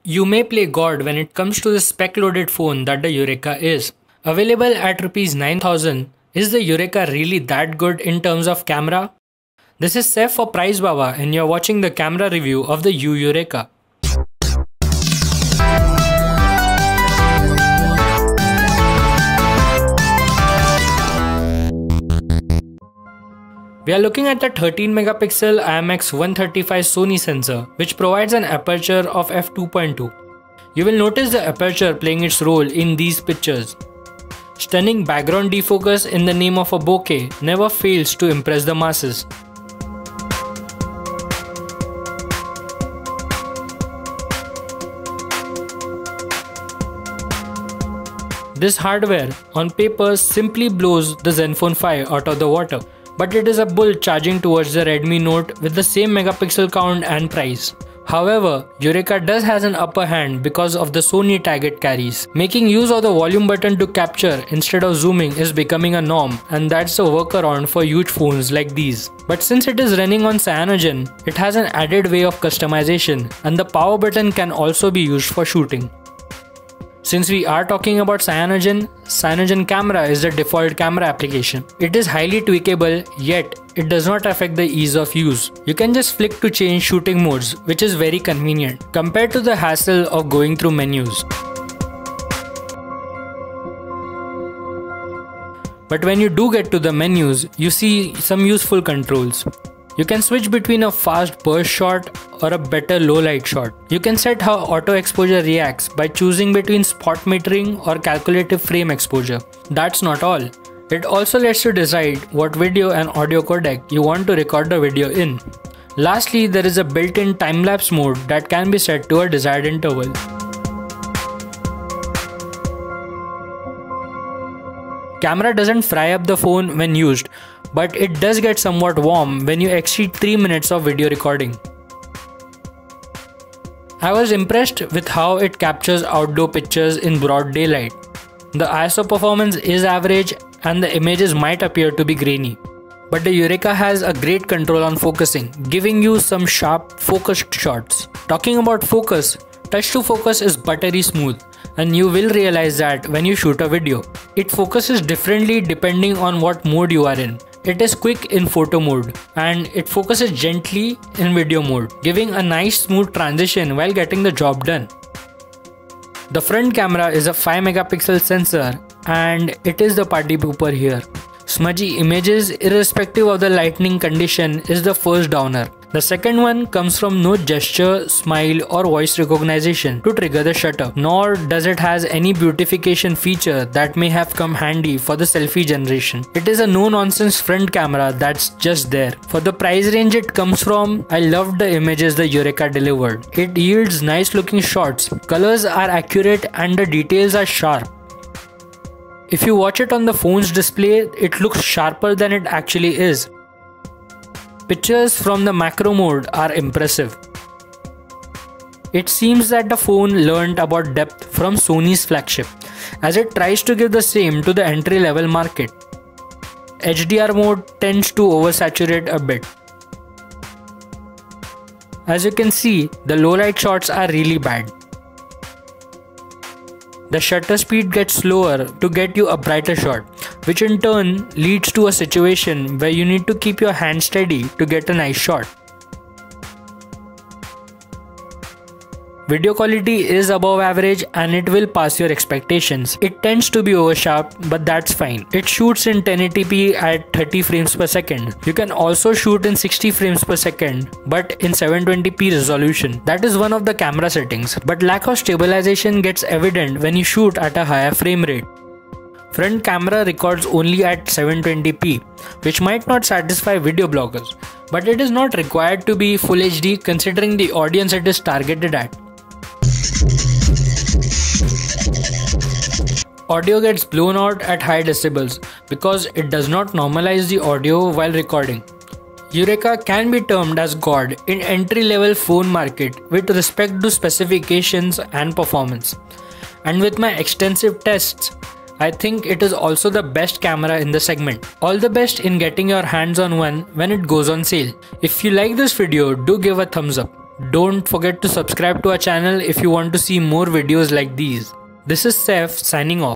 You may play God when it comes to the spec-loaded phone that the Yureka is. Available at Rs 9000, is the Yureka really that good in terms of camera? This is Seth for Pricebaba and you're watching the camera review of the Yureka. We are looking at the 13 megapixel IMX135 Sony sensor, which provides an aperture of f2.2. You will notice the aperture playing its role in these pictures. Stunning background defocus in the name of a bokeh never fails to impress the masses. This hardware on paper simply blows the Zenfone 5 out of the water. But it is a bull charging towards the Redmi Note with the same megapixel count and price. However, Yureka does has an upper hand because of the Sony tag it carries. Making use of the volume button to capture instead of zooming is becoming a norm, and that's a workaround for huge phones like these. But since it is running on cyanogen, it has an added way of customization, and the power button can also be used for shooting. Since we are talking about cyanogen camera is the default camera application. It is highly tweakable, yet it does not affect the ease of use. You can just flick to change shooting modes, which is very convenient compared to the hassle of going through menus. But when you do get to the menus, you see some useful controls. You can switch between a fast burst shot or a better low light shot. You can set how auto exposure reacts by choosing between spot metering or calculative frame exposure. That's not all. It also lets you decide what video and audio codec you want to record the video in. Lastly, there is a built-in time-lapse mode that can be set to a desired interval. Camera doesn't fry up the phone when used, but it does get somewhat warm when you exceed 3 minutes of video recording. I was impressed with how it captures outdoor pictures in broad daylight. The ISO performance is average and the images might appear to be grainy. But the Yureka has a great control on focusing, giving you some sharp focused shots. Talking about focus, touch to focus is buttery smooth, and you will realize that when you shoot a video. It focuses differently depending on what mode you are in. It is quick in photo mode and it focuses gently in video mode, giving a nice smooth transition while getting the job done. The front camera is a 5 megapixel sensor and it is the party pooper here. Smudgy images irrespective of the lighting condition is the first downer. The second one comes from no gesture, smile or voice recognition to trigger the shutter, nor does it has any beautification feature that may have come handy for the selfie generation. It is a no-nonsense front camera that's just there. For the price range it comes from, I loved the images the Yureka delivered. It yields nice looking shots, colors are accurate and the details are sharp. If you watch it on the phone's display, it looks sharper than it actually is. Pictures from the macro mode are impressive. It seems that the phone learned about depth from Sony's flagship, as it tries to give the same to the entry-level market. HDR mode tends to oversaturate a bit. As you can see, the low light shots are really bad. The shutter speed gets slower to get you a brighter shot, which in turn leads to a situation where you need to keep your hand steady to get a nice shot. Video quality is above average and it will pass your expectations. It tends to be oversharp, but that's fine. It shoots in 1080p at 30 frames per second. You can also shoot in 60 frames per second, but in 720p resolution. That is one of the camera settings, but lack of stabilization gets evident when you shoot at a higher frame rate. Front camera records only at 720p, which might not satisfy video bloggers, but it is not required to be Full HD considering the audience it is targeted at. Audio gets blown out at high decibels because it does not normalize the audio while recording. Yureka can be termed as God in entry-level phone market with respect to specifications and performance. And with my extensive tests, I think it is also the best camera in the segment. All the best in getting your hands on one when it goes on sale. If you like this video, do give a thumbs up. Don't forget to subscribe to our channel if you want to see more videos like these. This is Saif signing off.